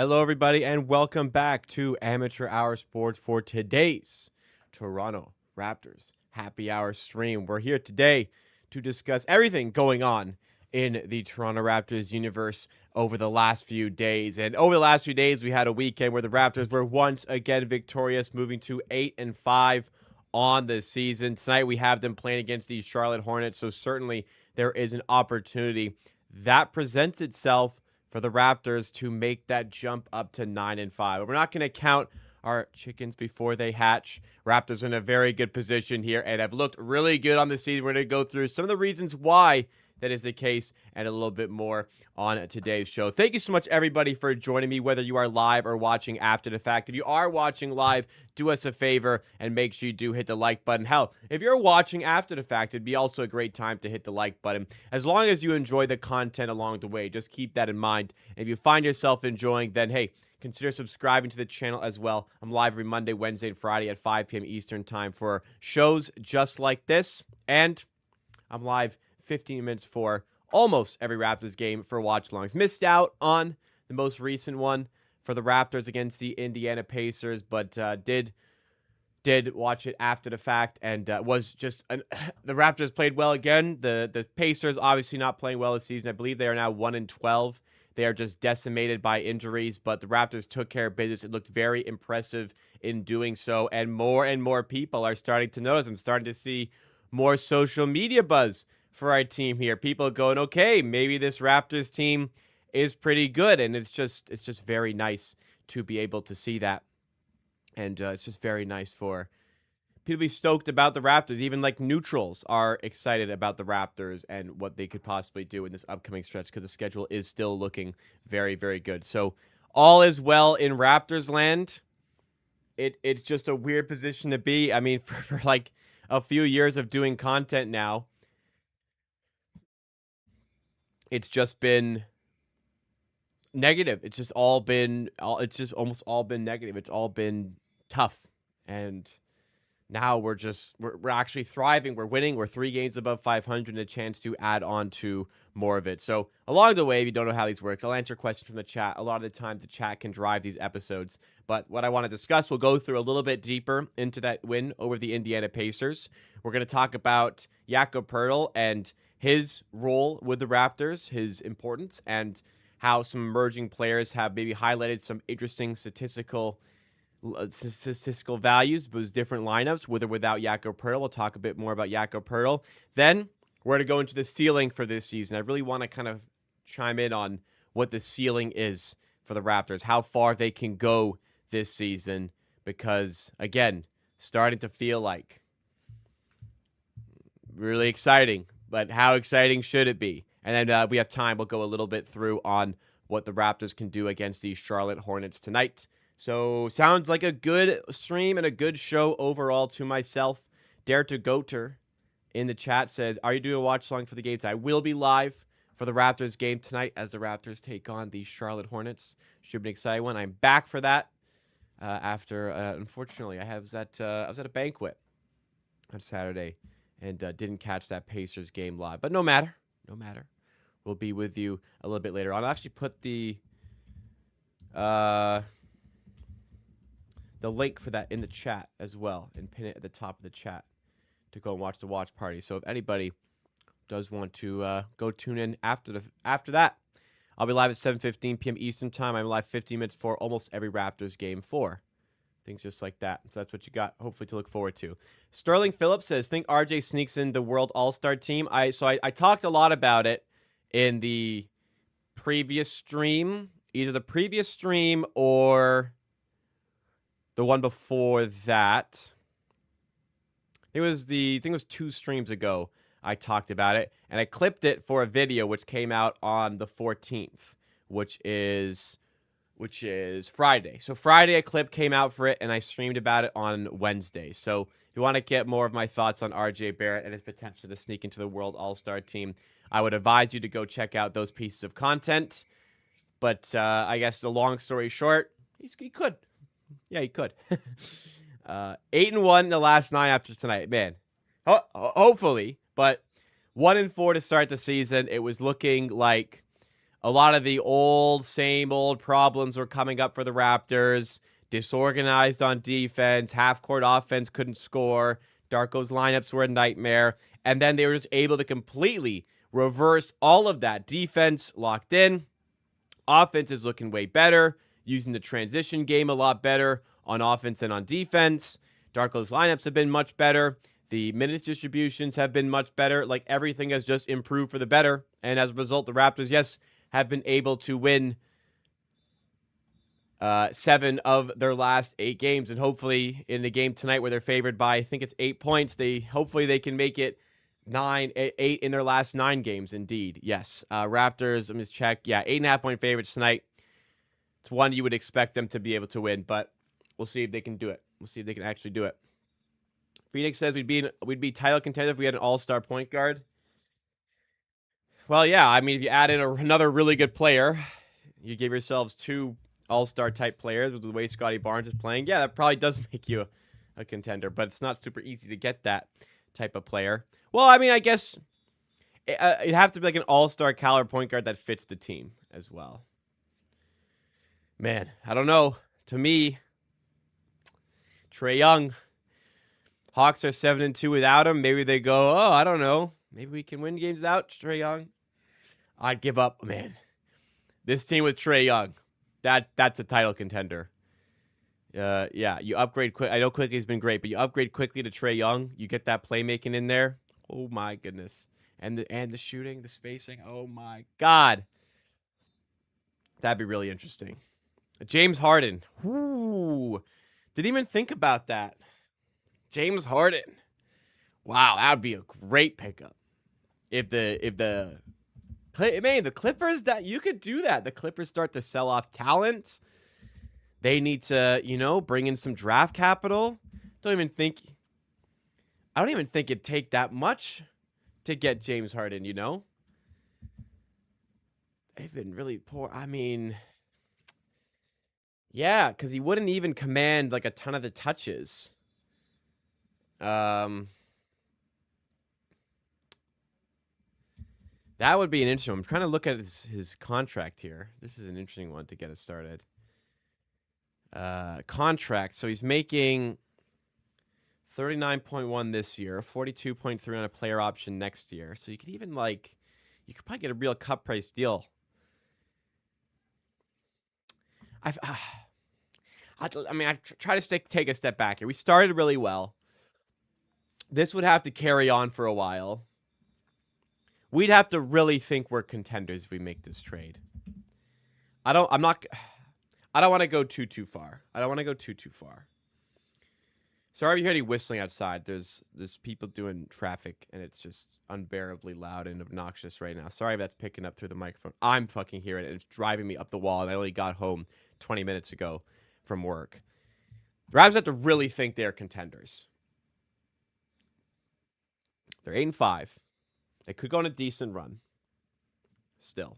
Hello, everybody, and welcome back to Amateur Hour Sports for today's Toronto Raptors Happy Hour stream. We're here today to discuss everything going on in the Toronto Raptors universe over the last few days. And over the last few days, we had a weekend where the Raptors were once again victorious, moving to 8-5 on the season. Tonight, we have them playing against the Charlotte Hornets, so certainly there is an opportunity that presents itself for the Raptors to make that jump up to 9-5. We're not going to count our chickens before they hatch. Raptors in a very good position here and have looked really good on the season. We're going to go through some of the reasons why that is the case and a little bit more on today's show. Thank you so much, everybody, for joining me, whether you are live or watching after the fact. If you are watching live, do us a favor and make sure you do hit the like button. Hell, if you're watching after the fact, it'd be also a great time to hit the like button. As long as you enjoy the content along the way, just keep that in mind. And if you find yourself enjoying, then hey, consider subscribing to the channel as well. I'm live every Monday, Wednesday, and Friday at 5 p.m. Eastern time for shows just like this. And I'm live 15 minutes for almost every Raptors game for watch-alongs. Missed out on the most recent one for the Raptors against the Indiana Pacers, but did watch it after the fact, and was just the Raptors played well again. The Pacers obviously not playing well this season. I believe they are now 1-12. They are just decimated by injuries, but the Raptors took care of business. It looked very impressive in doing so, and more people are starting to notice. I'm starting to see more social media buzz for our team here. People going, okay, maybe this Raptors team is pretty good, and it's just very nice to be able to see that. And it's just very nice for people to be stoked about the Raptors. Even like neutrals are excited about the Raptors and what they could possibly do in this upcoming stretch because the schedule is still looking very, very good. So all is well in Raptors land. It's just a weird position to be. I mean, for like a few years of doing content now, it's just been negative. It's just almost all been negative. It's all been tough. And now we're actually thriving. We're winning. We're 3 games above 500 and a chance to add on to more of it. So along the way, if you don't know how these works, I'll answer questions from the chat. A lot of the time, the chat can drive these episodes. But what I want to discuss, we'll go through a little bit deeper into that win over the Indiana Pacers. We're going to talk about Jakob Poeltl and his role with the Raptors, his importance, and how some emerging players have maybe highlighted some interesting statistical values, those different lineups, with or without Jakob Poeltl. We'll talk a bit more about Jakob Poeltl. Then we're going to go into the ceiling for this season. I really want to kind of chime in on what the ceiling is for the Raptors, how far they can go this season, because, again, starting to feel like really exciting. But how exciting should it be? And then if we have time, we'll go a little bit through on what the Raptors can do against the Charlotte Hornets tonight. So sounds like a good stream and a good show overall to myself. Dare to Goater in the chat says, are you doing a watch along for the game tonight? I will be live for the Raptors game tonight as the Raptors take on the Charlotte Hornets. Should be an exciting one. I'm back for that after, unfortunately, I was at a banquet on Saturday and didn't catch that Pacers game live. But no matter. We'll be with you a little bit later on. I'll actually put the link for that in the chat as well and pin it at the top of the chat to go and watch the watch party. So if anybody does want to go tune in after that, I'll be live at 7:15 p.m. Eastern time. I'm live 15 minutes for almost every Raptors game 4. Things just like that. So that's what you got, hopefully, to look forward to. Sterling Phillips says, think RJ sneaks in the World All-Star team. I talked a lot about it in the previous stream, either the previous stream or the one before that. It was 2 streams ago I talked about it, and I clipped it for a video which came out on the 14th, which is Friday. So Friday, a clip came out for it, and I streamed about it on Wednesday. So if you want to get more of my thoughts on RJ Barrett and his potential to sneak into the World All-Star team, I would advise you to go check out those pieces of content. But I guess the long story short, he could. Yeah, he could. 8-1 in the last 9 after tonight. Man, hopefully. But 1-4 to start the season. It was looking like a lot of the same old problems were coming up for the Raptors. Disorganized on defense, half-court offense couldn't score. Darko's lineups were a nightmare. And then they were just able to completely reverse all of that. Defense locked in. Offense is looking way better, using the transition game a lot better on offense and on defense. Darko's lineups have been much better. The minutes distributions have been much better. Like, everything has just improved for the better. And as a result, the Raptors, yes, have been able to win 7 of their last 8 games. And hopefully in the game tonight where they're favored by, I think it's 8 points, hopefully they can make it 8 in their last 9 games. Indeed. Yes. Raptors, let me just check. Yeah, 8.5-point favorites tonight. It's one you would expect them to be able to win, but we'll see if they can do it. We'll see if they can actually do it. Phoenix says we'd be title contender if we had an all-star point guard. Well, yeah, I mean, if you add in another really good player, you give yourselves 2 all-star type players with the way Scottie Barnes is playing. Yeah, that probably does make you a contender, but it's not super easy to get that type of player. Well, I mean, I guess it'd have to be like an all-star caliber point guard that fits the team as well. Man, I don't know. To me, Trae Young. Hawks are 7-2 without him. Maybe they go, oh, I don't know. Maybe we can win games without Trae Young. I'd give up, man. This team with Trae Young, that's a title contender. Yeah, you upgrade quick. I know Quickly's been great, but you upgrade quickly to Trae Young. You get that playmaking in there. Oh my goodness, and the shooting, the spacing. Oh my God, that'd be really interesting. James Harden. Ooh, didn't even think about that. James Harden. Wow, that would be a great pickup. If the Clippers, that you could do that. The Clippers start to sell off talent. They need to, bring in some draft capital. I don't even think it'd take that much to get James Harden, They've been really poor. I mean, yeah, because he wouldn't even command like a ton of the touches. That would be an interesting one. I'm trying to look at his contract here. This is an interesting one to get us started. Contract. So he's making 39.1 this year, 42.3 on a player option next year. So you could even you could probably get a real cut price deal. I try to take a step back here. We started really well. This would have to carry on for a while. We'd have to really think we're contenders if we make this trade. I don't want to go too far. Sorry if you hear any whistling outside. There's people doing traffic, and it's just unbearably loud and obnoxious right now. Sorry if that's picking up through the microphone. I'm fucking hearing it. It's driving me up the wall, and I only got home 20 minutes ago from work. The Raptors have to really think they're contenders. They're 8-5. They could go on a decent run. Still.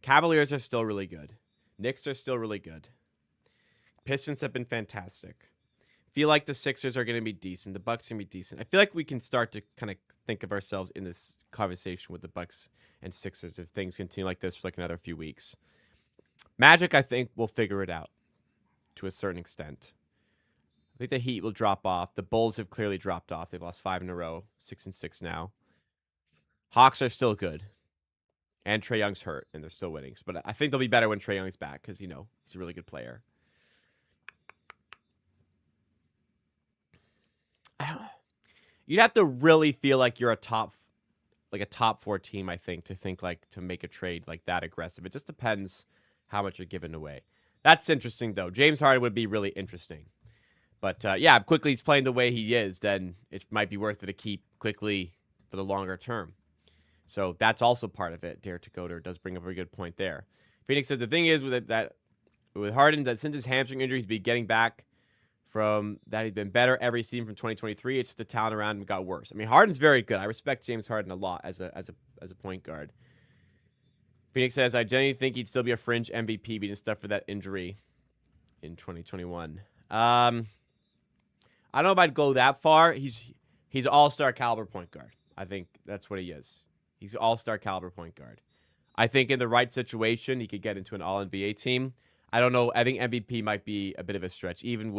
Cavaliers are still really good. Knicks are still really good. Pistons have been fantastic. Feel like the Sixers are going to be decent. The Bucks are going to be decent. I feel like we can start to kind of think of ourselves in this conversation with the Bucks and Sixers if things continue like this for like another few weeks. Magic, I think, will figure it out to a certain extent. I think the Heat will drop off. The Bulls have clearly dropped off. They've lost 5 in a row, 6-6 now. Hawks are still good. And Trae Young's hurt, and they're still winning. But I think they'll be better when Trae Young's back because, he's a really good player. You'd have to really feel like you're a top 4 team, I think, to make a trade like that aggressive. It just depends how much you're giving away. That's interesting, though. James Harden would be really interesting. But, yeah, if Quickly's playing the way he is, then it might be worth it to keep Quickly for the longer term. So that's also part of it. Dare to Goder does bring up a good point there. Phoenix said the thing is with Harden, that since his hamstring injury, he's been getting back from that. He's been better every season from 2023. It's just the talent around him got worse. I mean, Harden's very good. I respect James Harden a lot as a point guard. Phoenix says, I genuinely think he'd still be a fringe MVP, but he didn't stuff for that injury in 2021. I don't know if I'd go that far. He's all-star caliber point guard. I think that's what he is. He's an all-star caliber point guard. I think in the right situation, he could get into an All-NBA team. I don't know. I think MVP might be a bit of a stretch, even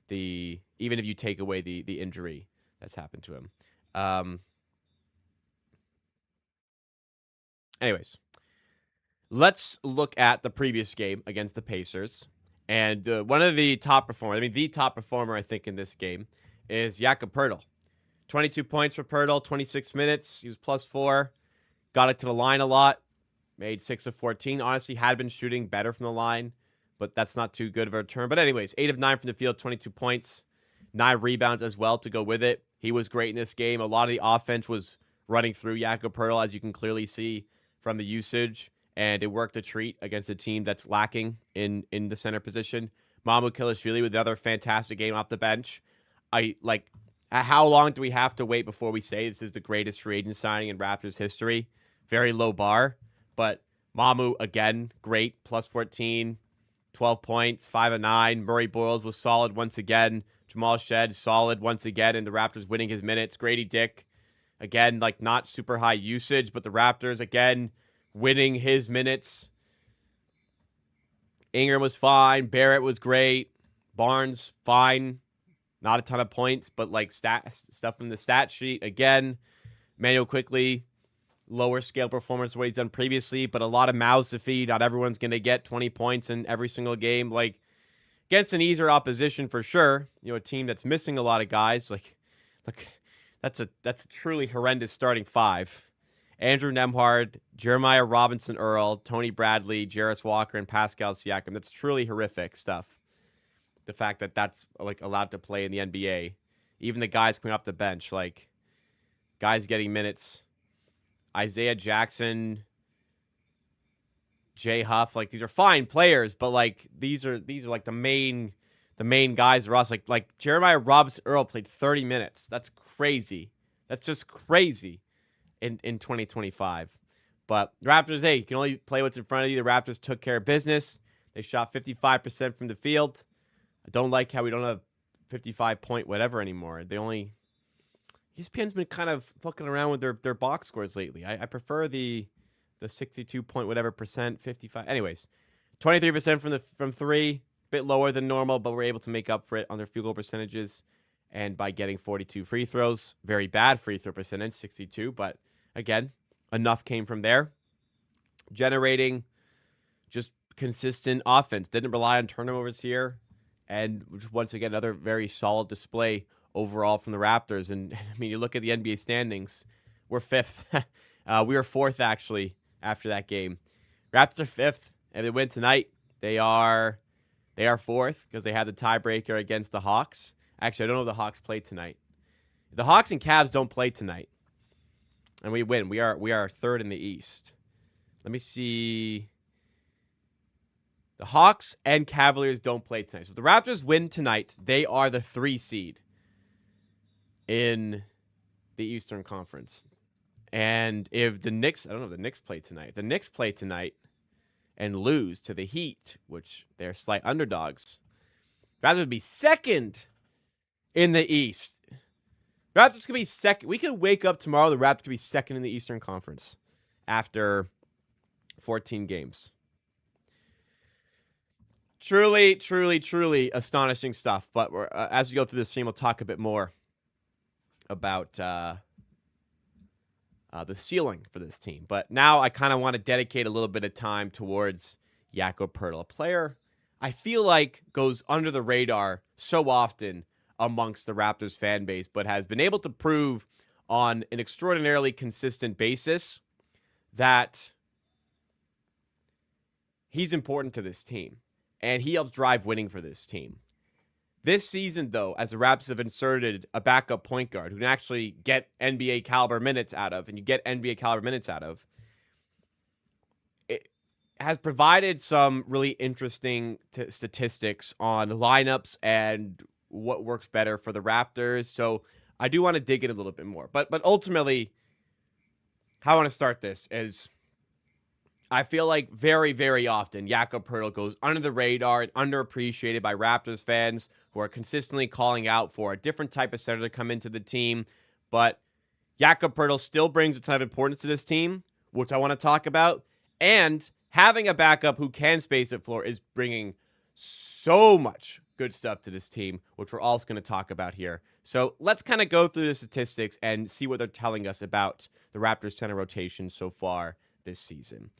if you take away the injury that's happened to him. Anyways, let's look at the previous game against the Pacers. And one of the top performers, the top performer, I think, in this game is Jakob Poeltl. 22 points for Poeltl, 26 minutes. He was +4. Got it to the line a lot. Made 6 of 14. Honestly, had been shooting better from the line, but that's not too good of a return. But anyways, 8 of 9 from the field, 22 points. 9 rebounds as well to go with it. He was great in this game. A lot of the offense was running through Jakob Poeltl, as you can clearly see from the usage. And it worked a treat against a team that's lacking in the center position. Mamoukelashvili with another fantastic game off the bench. How long do we have to wait before we say this is the greatest free agent signing in Raptors history? Very low bar. But Mamu, again, great. +14, 12 points, 5 of 9. Murray Boyles was solid once again. Jamal Shed, solid once again. And the Raptors winning his minutes. Grady Dick, again, not super high usage. But the Raptors, again, winning his minutes. Ingram was fine. Barrett was great. Barnes, fine. Not a ton of points, but stuff from the stat sheet. Again, Manuel Quickley, lower scale performance than what he's done previously, but a lot of mouths to feed. Not everyone's going to get 20 points in every single game. Against an easier opposition for sure. A team that's missing a lot of guys. That's a truly horrendous starting 5. Andrew Nembhard, Jeremiah Robinson Earl, Tony Bradley, Jarris Walker, and Pascal Siakam. That's truly horrific stuff. The fact that that's allowed to play in the NBA. Even the guys coming off the bench, guys getting minutes. Isaiah Jackson, Jay Huff, these are fine players, but these are the main guys for us. Jeremiah Robinson Earl played 30 minutes. That's crazy. That's just crazy in 2025. But the Raptors, hey, you can only play what's in front of you. The Raptors took care of business. They shot 55% from the field. I don't like how we don't have 55 point whatever anymore. ESPN's been kind of fucking around with their box scores lately. I prefer the 62 point whatever percent, 55. Anyways, 23% from 3, bit lower than normal, but we're able to make up for it on their field goal percentages and by getting 42 free throws. Very bad free throw percentage, 62, but again, enough came from there. Generating just consistent offense. Didn't rely on turnovers here. And once again, another very solid display overall from the Raptors. And you look at the NBA standings, we're 5th. We were 4th, actually, after that game. Raptors are 5th. If they win tonight, they are 4th because they had the tiebreaker against the Hawks. Actually, I don't know if the Hawks play tonight. The Hawks and Cavs don't play tonight, and we win. We are 3rd in the East. Let me see. The Hawks and Cavaliers don't play tonight. So if the Raptors win tonight, they are the 3 seed in the Eastern Conference. And if the Knicks, I don't know if the Knicks play tonight. If the Knicks play tonight and lose to the Heat, which they're slight underdogs, Raptors would be 2nd in the East. Raptors could be 2nd. We could wake up tomorrow, the Raptors could be 2nd in the Eastern Conference after 14 games. Truly, truly, truly astonishing stuff. But as we go through this stream, we'll talk a bit more about the ceiling for this team. But now I kind of want to dedicate a little bit of time towards Jakob Poeltl, a player I feel like goes under the radar so often amongst the Raptors fan base, but has been able to prove on an extraordinarily consistent basis that he's important to this team. And he helps drive winning for this team. This season, though, as the Raptors have inserted a backup point guard who can actually get NBA caliber minutes out of, and you get NBA caliber minutes out of, it has provided some really interesting statistics on lineups and what works better for the Raptors. So I do want to dig in a little bit more. But ultimately, how I want to start this is I feel like very, very often Jakob Poeltl goes under the radar and underappreciated by Raptors fans who are consistently calling out for a different type of center to come into the team. But Jakob Poeltl still brings a ton of importance to this team, which I want to talk about. And having a backup who can space the floor is bringing so much good stuff to this team, which we're also going to talk about here. So let's kind of go through the statistics and see what they're telling us about the Raptors center rotation so far this season.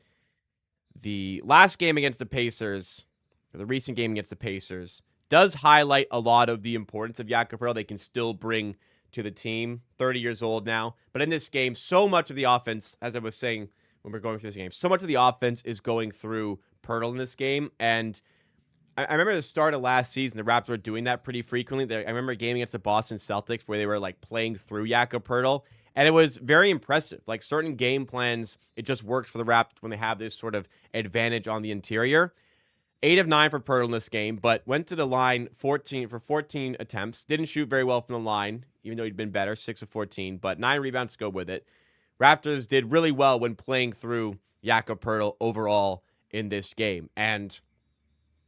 The last game against the Pacers, or the recent game against the Pacers, does highlight a lot of the importance of Jakob Poeltl. They can still bring to the team. 30 years old now. But in this game, so much of the offense, as I was saying when we're going through this game, so much of the offense is going through Poeltl in this game. And I remember the start of last season, the Raptors were doing that pretty frequently. I remember a game against the Boston Celtics where they were like playing through Jakob Poeltl. And it was very impressive. Like certain game plans, it just works for the Raptors when they have this sort of advantage on the interior. 8 of 9 for Poeltl in this game, but went to the line 14 attempts. Didn't shoot very well from the line, even though he'd been better, 6 of 14, but 9 rebounds to go with it. Raptors did really well when playing through Jakob Poeltl overall in this game. And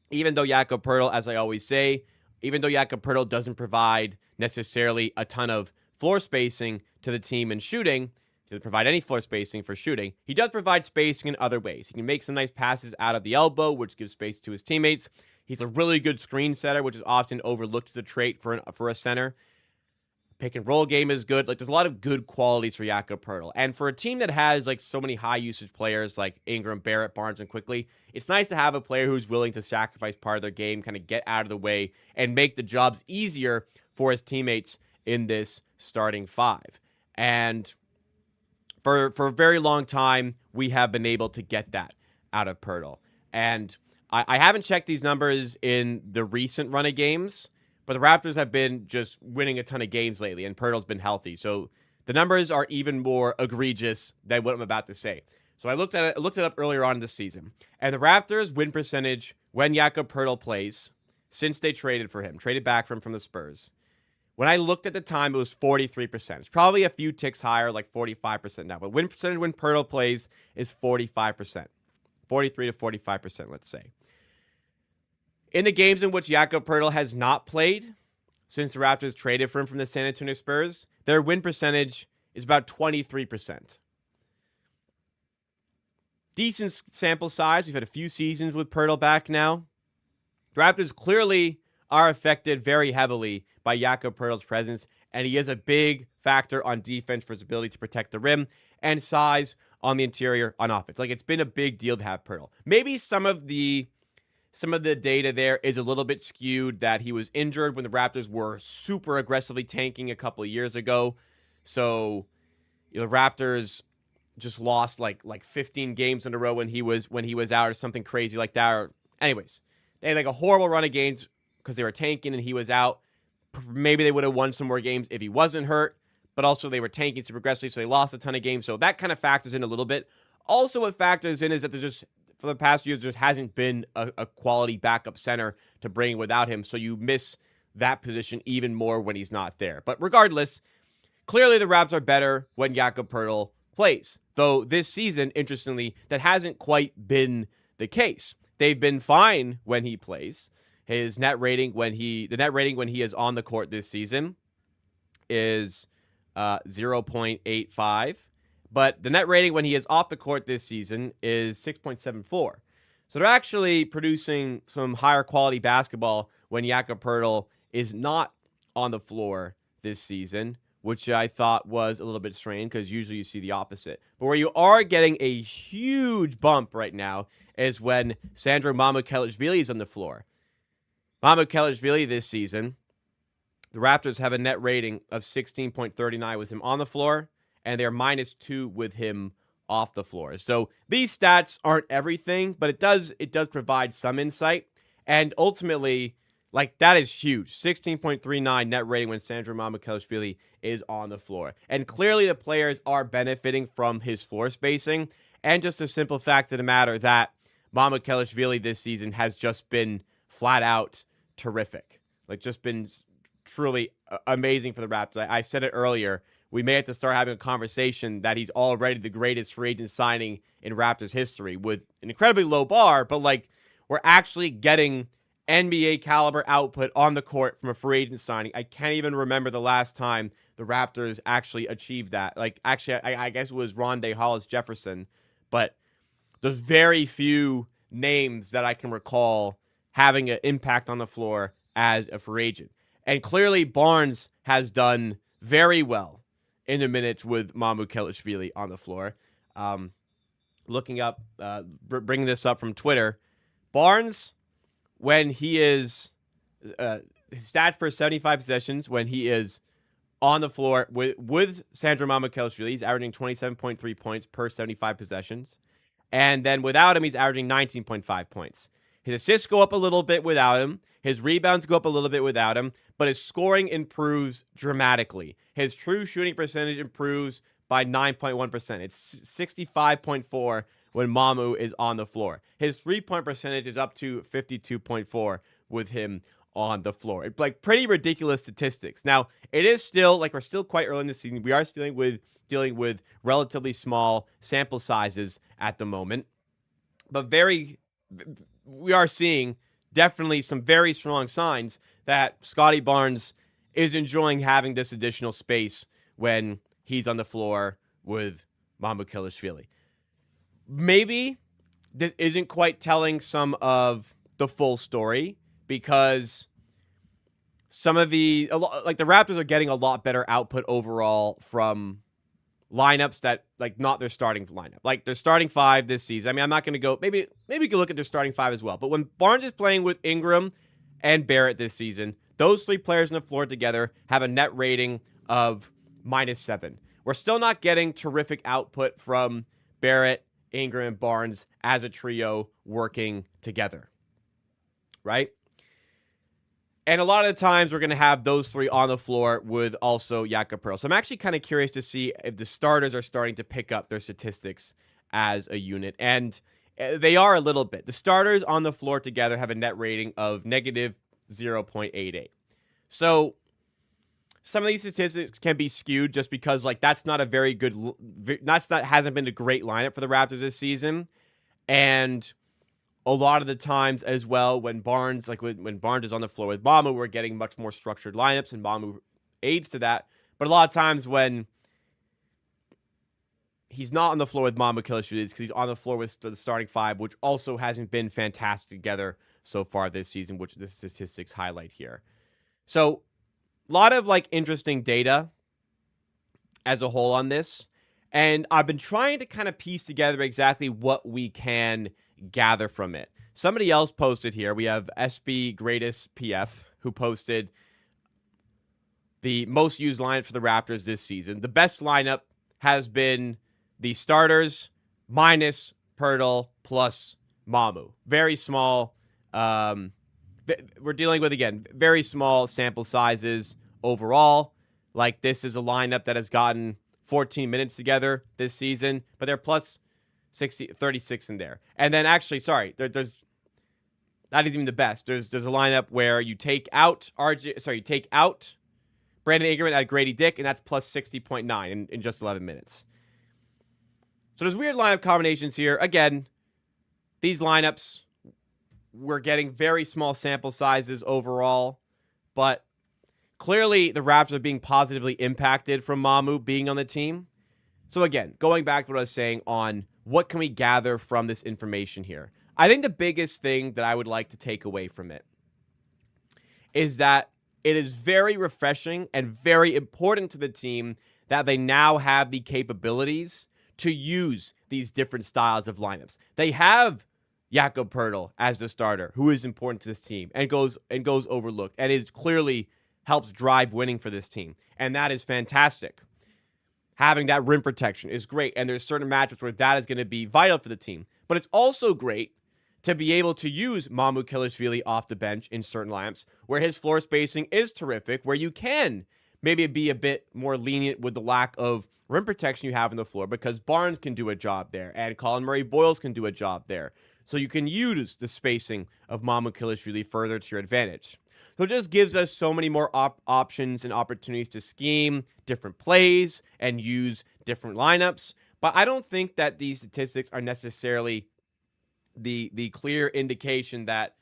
even though Jakob Poeltl, as I always say, even though Jakob Poeltl doesn't provide necessarily a ton of floor spacing to the team in shooting, doesn't provide any floor spacing for shooting, he does provide spacing in other ways. He can make some nice passes out of the elbow, which gives space to his teammates. He's a really good screen setter, which is often overlooked as a trait for a center. Pick and roll game is good. Like, there's a lot of good qualities for Jakob Poeltl. And for a team that has like so many high usage players like Ingram, Barrett, Barnes, and Quickly, it's nice to have a player who's willing to sacrifice part of their game, kind of get out of the way, and make the jobs easier for his teammates in this starting five. And for a very long time, we have been able to get that out of Poeltl. And I haven't checked these numbers in the recent run of games, but the Raptors have been just winning a ton of games lately, and Poeltl's been healthy. So the numbers are even more egregious than what I'm about to say. So I looked it up earlier on this season, and the Raptors' win percentage when Jakob Poeltl plays since they traded back from the Spurs. When I looked at the time, it was 43%. It's probably a few ticks higher, like 45% now. But win percentage when Poeltl plays is 45%. 43 to 45%, let's say. In the games in which Jakob Poeltl has not played, since the Raptors traded for him from the San Antonio Spurs, their win percentage is about 23%. Decent sample size. We've had a few seasons with Poeltl back now. The Raptors clearly are affected very heavily by Jakob Poeltl's presence, and he is a big factor on defense for his ability to protect the rim and size on the interior on offense. Like, it's been a big deal to have Poeltl. Maybe some of the data there is a little bit skewed that he was injured when the Raptors were super aggressively tanking a couple of years ago. So the Raptors just lost like 15 games in a row when he was out or something crazy like that. Or, anyways, they had like a horrible run of games because they were tanking and he was out. Maybe they would have won some more games if he wasn't hurt, but also they were tanking super aggressively, so they lost a ton of games. So that kind of factors in a little bit. Also, what factors in is that there's just, for the past years, there hasn't been a quality backup center to bring without him, so you miss that position even more when he's not there. But regardless, clearly the Raps are better when Jakob Poeltl plays. Though this season, interestingly, that hasn't quite been the case. They've been fine when he plays. His net rating when he is on the court this season is 0.85, but the net rating when he is off the court this season is 6.74. So they're actually producing some higher quality basketball when Jakob Poeltl is not on the floor this season, which I thought was a little bit strange because usually you see the opposite. But where you are getting a huge bump right now is when Sandro Mamukelashvili is on the floor. Mamukelashvili this season, the Raptors have a net rating of 16.39 with him on the floor, and they're -2 with him off the floor. So these stats aren't everything, but it does provide some insight. And ultimately, like, that is huge. 16.39 net rating when Sandro Mamukelashvili is on the floor. And clearly the players are benefiting from his floor spacing. And just a simple fact of the matter that Mamukelashvili this season has just been flat out terrific. Like, just been truly amazing for the Raptors. I said it earlier. We may have to start having a conversation that he's already the greatest free agent signing in Raptors history with an incredibly low bar, but like, we're actually getting NBA caliber output on the court from a free agent signing. I can't even remember the last time the Raptors actually achieved that. Like, actually, I guess it was Rondé Hollis Jefferson, but There's very few names that I can recall having an impact on the floor as a free agent. And clearly Barnes has done very well in the minutes with Mamukelashvili on the floor. Looking up, bringing this up from Twitter, Barnes, when he is, his stats per 75 possessions, when he is on the floor with Sandro Mamukelashvili, he's averaging 27.3 points per 75 possessions. And then without him, he's averaging 19.5 points. His assists go up a little bit without him. His rebounds go up a little bit without him. But his scoring improves dramatically. His true shooting percentage improves by 9.1%. It's 65.4 when Mamu is on the floor. His three-point percentage is up to 52.4 with him on the floor. It's like pretty ridiculous statistics. Now, it is still, like, we're still quite early in the season. We are dealing with relatively small sample sizes at the moment. But we are seeing definitely some very strong signs that Scottie Barnes is enjoying having this additional space when he's on the floor with Mamukelashvili. Maybe this isn't quite telling some of the full story, because the Raptors are getting a lot better output overall from lineups that, like, not their starting lineup. Like, their starting five this season. I mean, I'm not going to go, maybe we can look at their starting five as well. But when Barnes is playing with Ingram and Barrett this season, those three players on the floor together have a net rating of -7. We're still not getting terrific output from Barrett, Ingram, and Barnes as a trio working together, right? And a lot of the times we're going to have those three on the floor with also Jakob Poeltl. So I'm actually kind of curious to see if the starters are starting to pick up their statistics as a unit. And they are a little bit. The starters on the floor together have a net rating of -0.88. So some of these statistics can be skewed just because, like, that's not a very good, hasn't been a great lineup for the Raptors this season. And a lot of the times as well, when Barnes is on the floor with Mamu, we're getting much more structured lineups, and Mamu aids to that. But a lot of times when he's not on the floor with Mamukelashvili, it's because he's on the floor with the starting five, which also hasn't been fantastic together so far this season, which the statistics highlight here. So a lot of, like, interesting data as a whole on this. And I've been trying to kind of piece together exactly what we can gather from it. Somebody else posted here. We have SB Greatest PF, who posted the most used lineup for the Raptors this season. The best lineup has been the starters minus Poeltl plus Mamu. Very small. We're dealing with, again, very small sample sizes overall. Like, this is a lineup that has gotten 14 minutes together this season, but they're plus 36 in there. And then, actually, sorry, there's not even the best. There's a lineup where you take out Brandon Ingram at Grady Dick, and that's plus 60.9 in just 11 minutes. So there's weird lineup combinations here. Again, these lineups, we're getting very small sample sizes overall, but clearly the Raptors are being positively impacted from Mamu being on the team. So again, going back to what I was saying on what can we gather from this information here, I think the biggest thing that I would like to take away from it is that it is very refreshing and very important to the team that they now have the capabilities to use these different styles of lineups. They have Jakob Poeltl as the starter, who is important to this team and goes overlooked, and is clearly helps drive winning for this team, and that is fantastic. Having that rim protection is great, and there's certain matchups where that is going to be vital for the team. But it's also great to be able to use Mamukelashvili off the bench in certain lineups where his floor spacing is terrific, where you can maybe be a bit more lenient with the lack of rim protection you have on the floor, because Barnes can do a job there, and Colin Murray-Boyles can do a job there. So you can use the spacing of Mamukelashvili further to your advantage. So it just gives us so many more options and opportunities to scheme different plays and use different lineups. But I don't think that these statistics are necessarily the clear indication that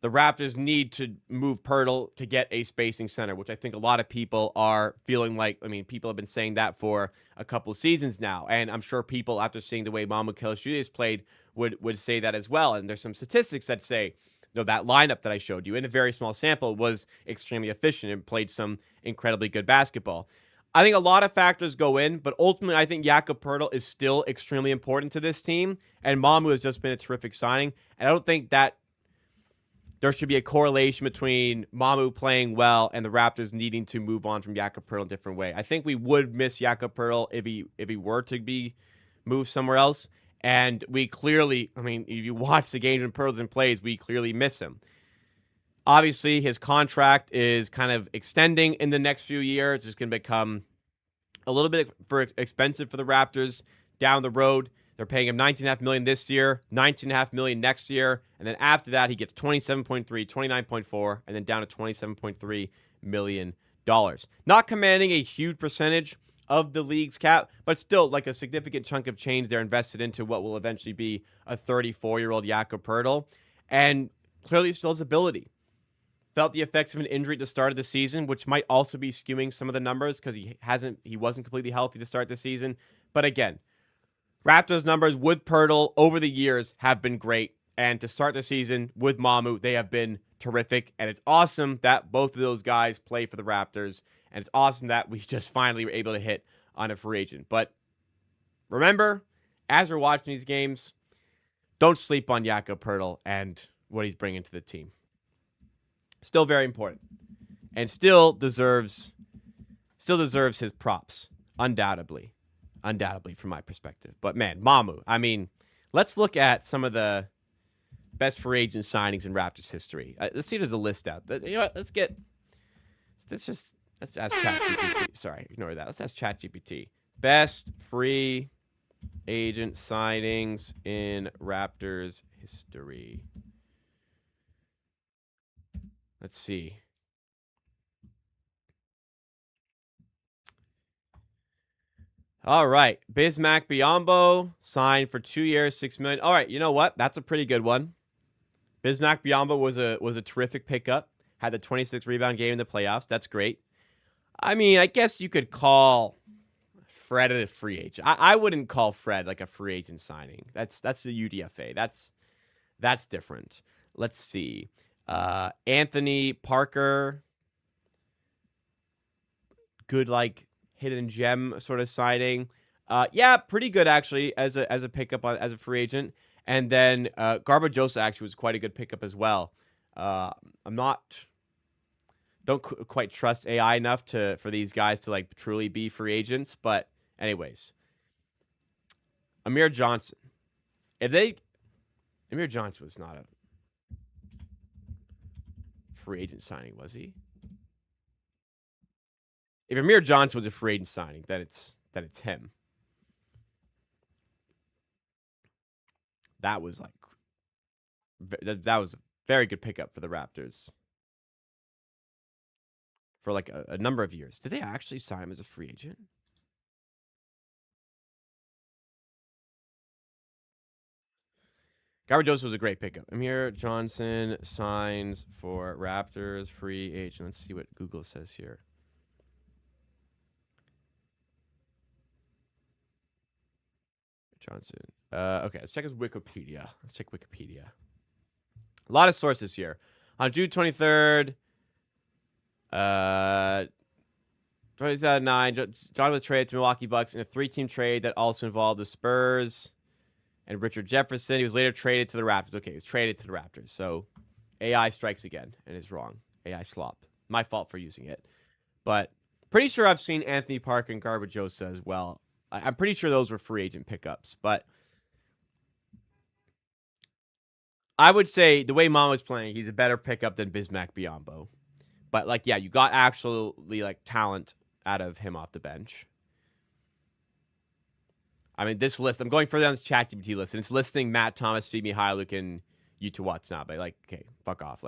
the Raptors need to move Poeltl to get a spacing center, which I think a lot of people are feeling like. I mean, people have been saying that for a couple of seasons now, and I'm sure people, after seeing the way Mamu Kelly played, would say that as well. And there's some statistics that say, that lineup that I showed you in a very small sample was extremely efficient and played some incredibly good basketball. I think a lot of factors go in, but ultimately I think Jakob Poeltl is still extremely important to this team, and Mamu has just been a terrific signing. And I don't think that there should be a correlation between Mamu playing well and the Raptors needing to move on from Jakob Poeltl in a different way. I think we would miss Jakob Poeltl if he were to be moved somewhere else. And we clearly, I mean, if you watch the games when Poeltl's in plays, we clearly miss him. Obviously, his contract is kind of extending in the next few years. It's going to become a little bit expensive for the Raptors down the road. They're paying him $19.5 million this year, $19.5 million next year, and then after that, he gets $27.3, $29.4, and then down to $27.3 million. Not commanding a huge percentage of the league's cap, but still like a significant chunk of change they're invested into what will eventually be a 34-year-old Jakob Poeltl, and clearly still has ability. Felt the effects of an injury at the start of the season, which might also be skewing some of the numbers because he wasn't completely healthy to start the season. But again, Raptors numbers with Poeltl over the years have been great. And to start the season with Mamu, they have been terrific. And it's awesome that both of those guys play for the Raptors. And it's awesome that we just finally were able to hit on a free agent. But remember, as we're watching these games, don't sleep on Jakob Poeltl and what he's bringing to the team. Still very important. And still deserves his props, undoubtedly. Undoubtedly, from my perspective. But man, Mamu, I mean, let's look at some of the best free agent signings in Raptors history. Let's see if there's a list out. You know what? Let's ask ChatGPT. Sorry, ignore that. Let's ask ChatGPT. Best free agent signings in Raptors history. Let's see. All right. Bismack Biyombo signed for 2 years, $6 million. All right, you know what? That's a pretty good one. Bismack Biyombo was a terrific pickup. Had the 26 rebound game in the playoffs. That's great. I mean, I guess you could call Fred a free agent. I wouldn't call Fred like a free agent signing. That's the UDFA. That's different. Let's see. Anthony Parker. Good hidden gem sort of signing. Yeah, pretty good actually as a pickup as a free agent. And then Garbajosa actually was quite a good pickup as well. Don't quite trust AI enough for these guys to truly be free agents. But anyways, Amir Johnson. Amir Johnson was not a free agent signing, was he? If Amir Johnson was a free agent signing, then it's him. That was that was a very good pickup for the Raptors for a number of years. Did they actually sign him as a free agent? Garbajosa was a great pickup. Amir Johnson signs for Raptors free agent. Let's see what Google says here. Johnson. Okay, let's check his Wikipedia. Let's check Wikipedia. A lot of sources here. On June 23rd, 2009, John was traded to Milwaukee Bucks in a 3-team trade that also involved the Spurs and Richard Jefferson. He was later traded to the Raptors. Okay, he was traded to the Raptors. So AI strikes again and is wrong. AI slop. My fault for using it. But pretty sure I've seen Anthony Parker and Garbajosa as well. I'm pretty sure those were free agent pickups, but I would say the way Mom was playing, he's a better pickup than Bismack Biyombo. But yeah, you got actually talent out of him off the bench. I mean, this list, I'm going further down this ChatGPT list, and it's listing Matt Thomas, Femi Hyluk, and Yuta Watanabe. Okay, fuck off.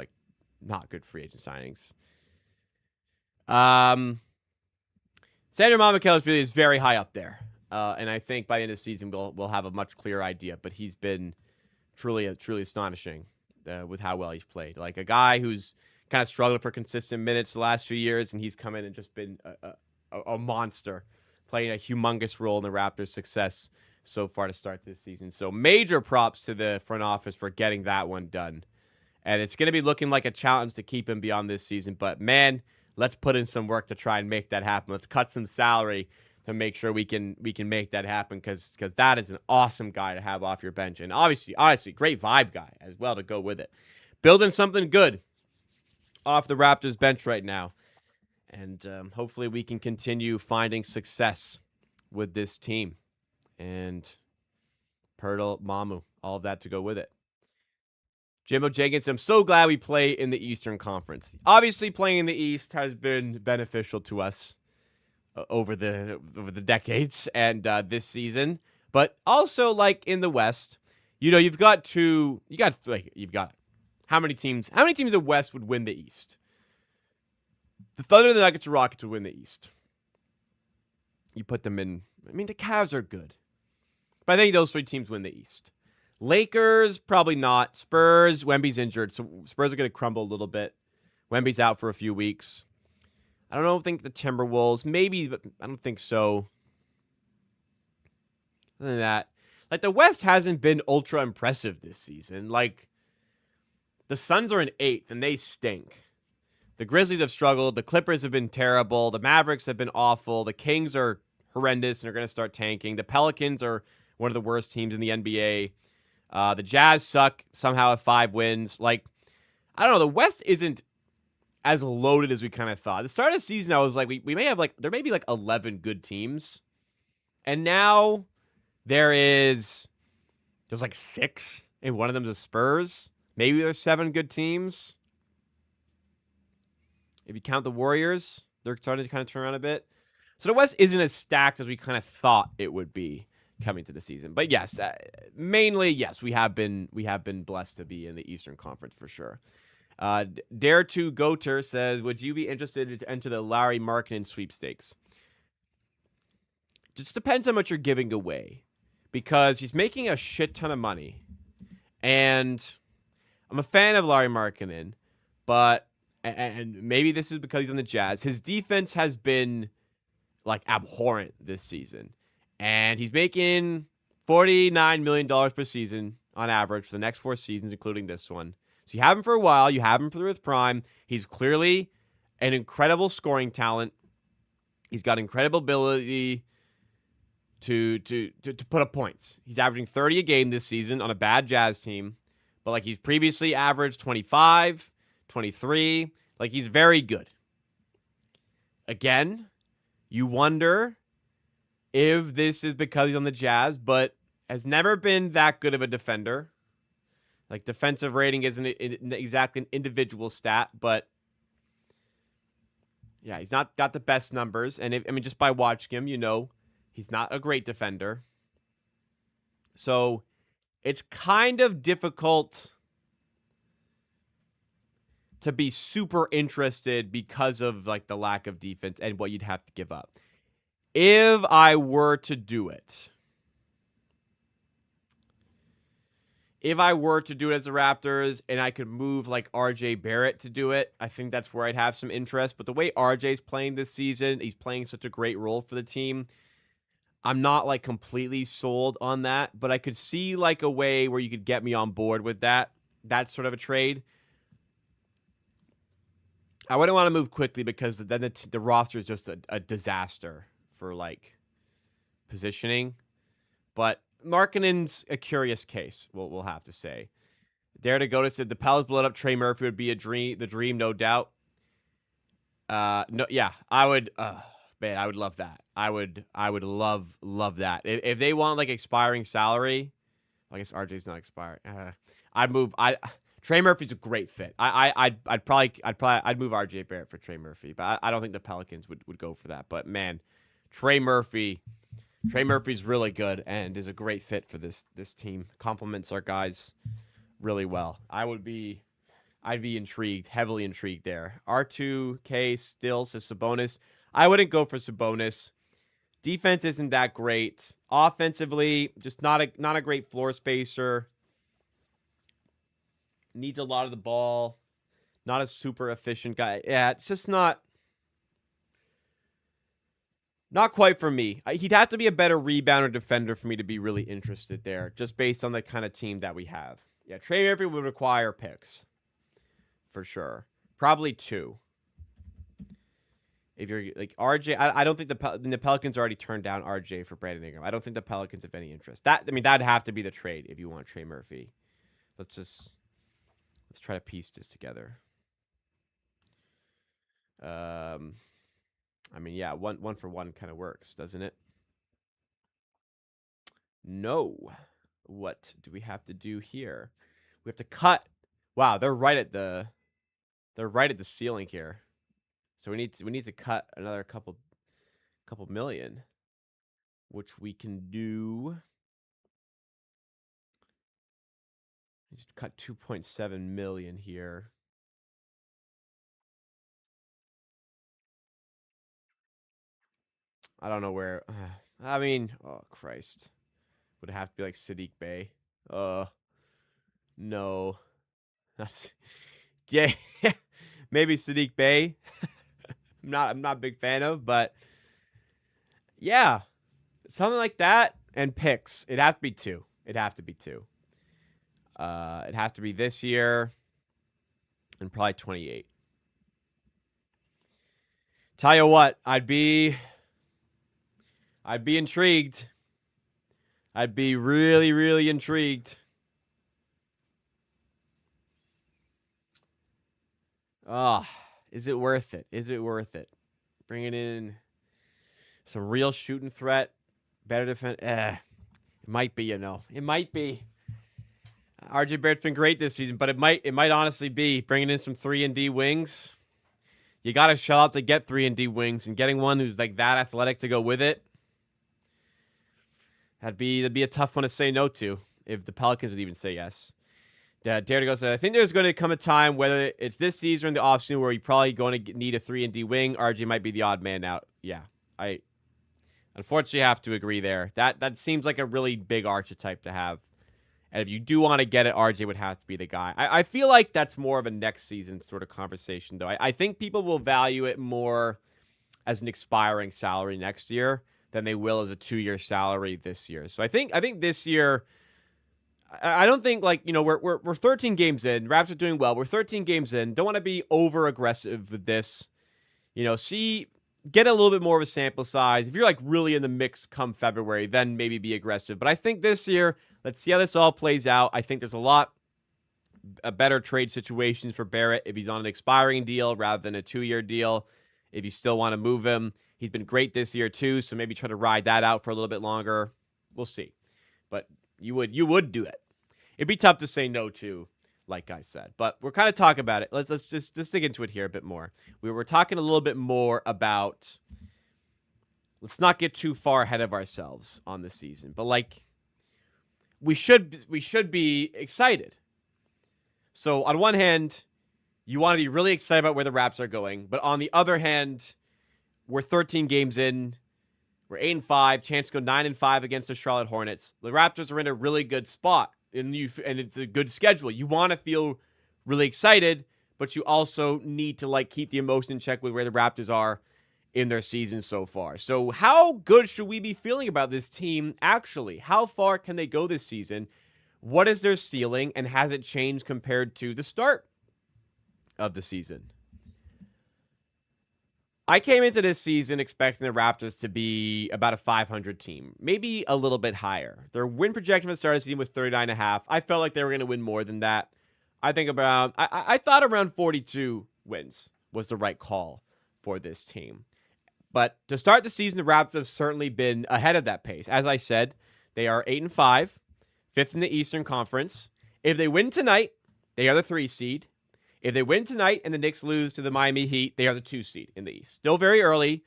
Not good free agent signings. Sandro Mamukel's really is very high up there. And I think by the end of the season, we'll have a much clearer idea. But he's been truly astonishing with how well he's played. Like a guy who's kind of struggled for consistent minutes the last few years, and he's come in and just been a monster, playing a humongous role in the Raptors' success so far to start this season. So major props to the front office for getting that one done. And it's going to be looking like a challenge to keep him beyond this season. But, man, let's put in some work to try and make that happen. Let's cut some salary to make sure we can make that happen because that is an awesome guy to have off your bench. And obviously, honestly, great vibe guy as well to go with it. Building something good off the Raptors bench right now. And hopefully we can continue finding success with this team. And Poeltl, Mamu, all of that to go with it. Jimbo Jenkins, I'm so glad we play in the Eastern Conference. Obviously, playing in the East has been beneficial to us over the decades and this season. But also, like in the West, you've got how many teams in the West would win the East? The Thunder, the Nuggets, the Rockets would win the East. You put them in. I mean, the Cavs are good. But I think those three teams win the East. Lakers, probably not. Spurs, Wemby's injured, so Spurs are going to crumble a little bit. Wemby's out for a few weeks. I don't think the Timberwolves, maybe, but I don't think so. Other than that, like the West hasn't been ultra impressive this season. Like the Suns are in 8th, and they stink. The Grizzlies have struggled. The Clippers have been terrible. The Mavericks have been awful. The Kings are horrendous and are going to start tanking. The Pelicans are one of the worst teams in the NBA. The Jazz suck somehow at 5 wins. Like, I don't know. The West isn't as loaded as we kind of thought. At the start of the season, I was like, we may have there may be 11 good teams. And now there's 6, and one of them is the Spurs. Maybe there's 7 good teams. If you count the Warriors, they're starting to kind of turn around a bit. So the West isn't as stacked as we kind of thought it would be coming to the season. But yes, mainly, yes, we have been blessed to be in the Eastern Conference for sure. Dare to Goter says, would you be interested to enter the Lauri Markkanen sweepstakes? Just depends how much you're giving away, because he's making a shit ton of money. And I'm a fan of Lauri Markkanen, but and maybe this is because he's on the Jazz. His defense has been abhorrent this season. And he's making $49 million per season on average for the next 4 seasons, including this one. So you have him for a while. You have him through his prime. He's clearly an incredible scoring talent. He's got incredible ability to put up points. He's averaging 30 a game this season on a bad Jazz team. But he's previously averaged 25, 23. He's very good. Again, you wonder if this is because he's on the Jazz, but has never been that good of a defender. Defensive rating isn't exactly an individual stat, but yeah, he's not got the best numbers. And just by watching him, he's not a great defender. So it's kind of difficult to be super interested because of the lack of defense and what you'd have to give up. If I were to do it as the Raptors and I could move RJ Barrett to do it, I think that's where I'd have some interest. But the way RJ's playing this season, he's playing such a great role for the team. I'm not completely sold on that, but I could see a way where you could get me on board with that sort of a trade. I wouldn't want to move quickly because then the roster is just a disaster for positioning. But Markkanen's a curious case, we'll have to say. Dare to go to said the Pels blow up Trey Murphy would be the dream, no doubt. No, yeah, I would. Man, I would love that. I would love that. If they want expiring salary, I guess RJ's not expiring. I'd move. Trey Murphy's a great fit. I'd move RJ Barrett for Trey Murphy, but I don't think the Pelicans would go for that. But man, Trey Murphy's really good and is a great fit for this team. Complements our guys really well. I'd be intrigued, heavily intrigued there. R2K still says Sabonis. I wouldn't go for Sabonis. Defense isn't that great. Offensively, just not a great floor spacer. needs a lot of the ball, not a super efficient guy. Yeah, it's just not quite for me. He'd have to be a better rebounder defender for me to be really interested there, just based on the kind of team that we have. Yeah, Trey Murphy would require picks, for sure. Probably 2. If you're like RJ, I don't think the Pelicans already turned down RJ for Brandon Ingram. I don't think the Pelicans have any interest. That'd have to be the trade if you want Trey Murphy. Let's try to piece this together. Yeah, 1-for-1 kind of works, doesn't it? No. What do we have to do here? We have to cut. Wow, they're right at the ceiling here. So we need to cut another couple million, which we can do. We need to cut 2.7 million here. I don't know where. Oh Christ, would it have to be like Sadiq Bey? No, that's yeah, maybe Sadiq Bey. I'm not a big fan of, but yeah, something like that and picks. It'd have to be 2. It'd have to be 2. It'd have to be this year and probably 28. Tell you what, I'd be intrigued. I'd be really, really intrigued. Is it worth it? Is it worth it? Bringing in some real shooting threat, better defense. It might be, It might be. RJ Barrett's been great this season, but it might honestly be bringing in some 3-and-D wings. You got to shell out to get 3-and-D wings, and getting one who's like that athletic to go with it. That'd be a tough one to say no to if the Pelicans would even say yes. Dare to go said, I think there's going to come a time, whether it's this season or in the offseason, where you're probably going to need a 3-and-D wing. RJ might be the odd man out. Yeah, I unfortunately have to agree there. That seems like a really big archetype to have. And if you do want to get it, RJ would have to be the guy. I feel like that's more of a next season sort of conversation, though. I think people will value it more as an expiring salary next year than they will as a 2-year salary this year. So I think this year, I don't think we're 13 games in. Raps are doing well. We're 13 games in. Don't want to be over aggressive with this. Get a little bit more of a sample size. If you're really in the mix come February, then maybe be aggressive. But I think this year, let's see how this all plays out. I think there's a better trade situations for Barrett if he's on an expiring deal rather than a 2-year deal. If you still want to move him, he's been great this year too. So maybe try to ride that out for a little bit longer. We'll see. But you would do it. It'd be tough to say no to, like I said. But we're kind of talking about it. Let's just dig into it here a bit more. We were talking a little bit more about, let's not get too far ahead of ourselves on this season. But we should be excited. So on one hand, you want to be really excited about where the Raps are going. But on the other hand, we're 13 games in. We're 8-5. Chance to go 9-5 against the Charlotte Hornets. The Raptors are in a really good spot. And it's a good schedule. You want to feel really excited, but you also need to keep the emotion in check with where the Raptors are in their season so far. So how good should we be feeling about this team actually? How far can they go this season? What is their ceiling, and has it changed compared to the start of the season? I came into this season expecting the Raptors to be about a 500 team, maybe a little bit higher. Their win projection for the start of the season was 39.5. I felt like they were going to win more than that. I thought around 42 wins was the right call for this team. But to start the season, the Raptors have certainly been ahead of that pace. As I said, they are 8-5, 5th in the Eastern Conference. If they win tonight, they are the 3 seed. If they win tonight and the Knicks lose to the Miami Heat, they are the 2 seed in the East. Still very early,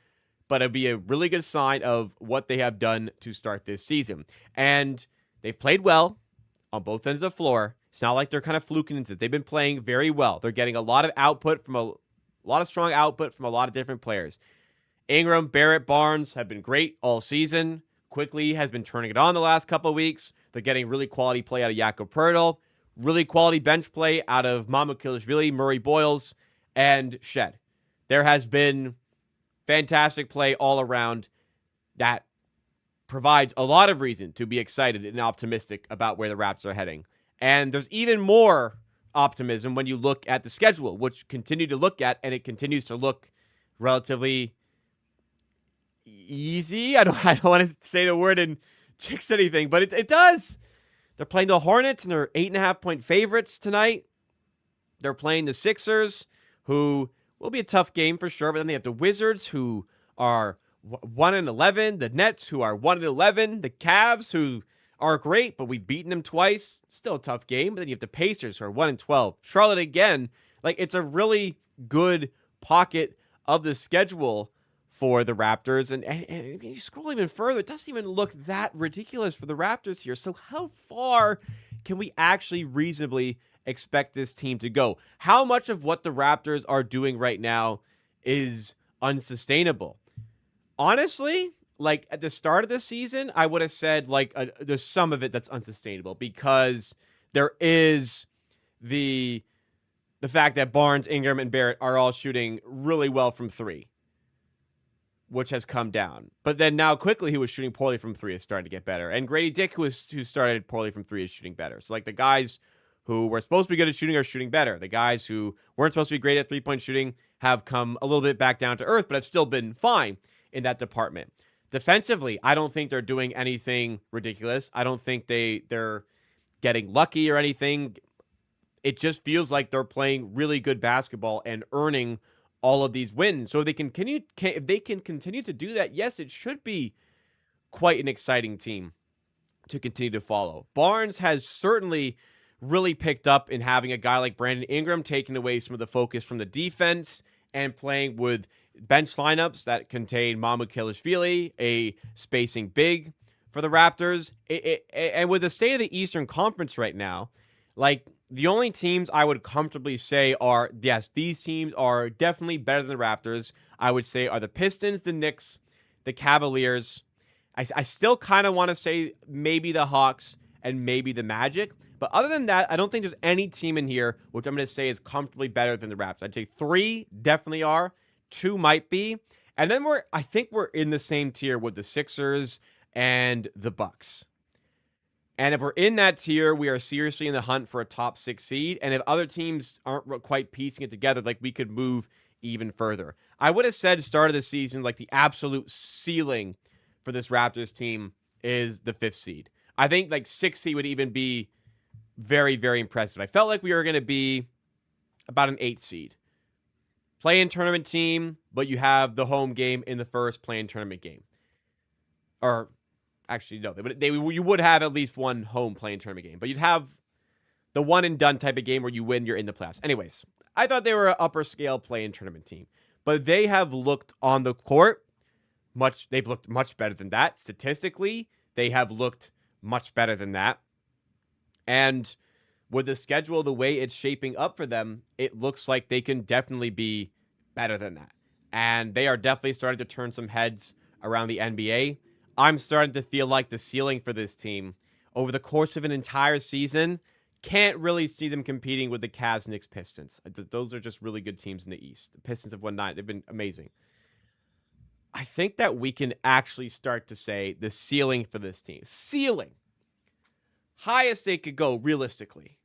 but it'll be a really good sign of what they have done to start this season. And they've played well on both ends of the floor. It's not like they're kind of fluking into it. They've been playing very well. They're getting a lot of output from a lot of strong output from a lot of different players. Ingram, Barrett, Barnes have been great all season. Quickly has been turning it on the last couple of weeks. They're getting really quality play out of Jakob Poeltl. really quality bench play out of Mamukelashvili, Murray Boyles, and Shed. There has been fantastic play all around that provides a lot of reason to be excited and optimistic about where the Raptors are heading. And there's even more optimism when you look at the schedule, which continue to look at, and it continues to look relatively easy. I don't want to say the word and jinx anything, but it does. They're playing the Hornets, and they're 8.5-point favorites tonight. They're playing the Sixers, who will be a tough game for sure, but then they have the Wizards, who are 1-11, the Nets, who are 1-11, the Cavs, who are great, but we've beaten them twice. Still a tough game. But then you have the Pacers, who are 1-12. Charlotte again. Like, it's a really good pocket of the schedule for the Raptors. And you scroll even further, it doesn't even look that ridiculous for the Raptors here. So how far can we actually reasonably expect this team to go? How much of what the Raptors are doing right now is unsustainable? Honestly, like at the start of the season, I would have said like there's some of it that's unsustainable because there is the fact that Barnes, Ingram, and Barrett are all shooting really well from three, which has come down. But then now quickly he was shooting poorly from three is starting to get better. And Grady Dick, who started poorly from three, is shooting better. So like the guys who were supposed to be good at shooting are shooting better. The guys who weren't supposed to be great at three-point shooting have come a little bit back down to earth, but have still been fine in that department. Defensively, I don't think they're doing anything ridiculous. I don't think they're getting lucky or anything. It just feels like they're playing really good basketball and earning all of these wins. So if they can continue to do that, yes, it should be quite an exciting team to continue to follow. Barnes has certainly really picked up in having a guy like Brandon Ingram taking away some of the focus from the defense and playing with bench lineups that contain Mamukelashvili, a spacing big for the Raptors. And with the state of the Eastern Conference right now, like the only teams I would comfortably say are, yes, these teams are definitely better than the Raptors, I would say are the Pistons, the Knicks, the Cavaliers. I still kind of want to say maybe the Hawks and maybe the Magic. But other than that, I don't think there's any team in here which I'm going to say is comfortably better than the Raptors. I'd say 3 definitely are. 2 might be. And then I think we're in the same tier with the Sixers and the Bucks. And if we're in that tier, we are seriously in the hunt for a top 6 seed. And if other teams aren't quite piecing it together, like we could move even further. I would have said start of the season, like the absolute ceiling for this Raptors team is the 5th seed. I think like 6th seed would even be very, very impressive. I felt like we were going to be about an 8th seed. Play-in tournament team, but you have the home game in the first play-in tournament game. Or, actually, no. You would have at least one home play-in tournament game. But you'd have the one-and-done type of game where you win, you're in the playoffs. Anyways, I thought they were an upper-scale play-in tournament team. But they have looked on the court they've looked much better than that. Statistically, they have looked much better than that. And with the schedule the way it's shaping up for them, it looks like they can definitely be better than that. And they are definitely starting to turn some heads around the NBA. I'm starting to feel like the ceiling for this team over the course of an entire season, can't really see them competing with the Cavs, Knicks, Pistons. Those are just really good teams in the East. The Pistons have won 9. They've been amazing. I think that we can actually start to say the ceiling for this team. Ceiling. Highest they could go realistically.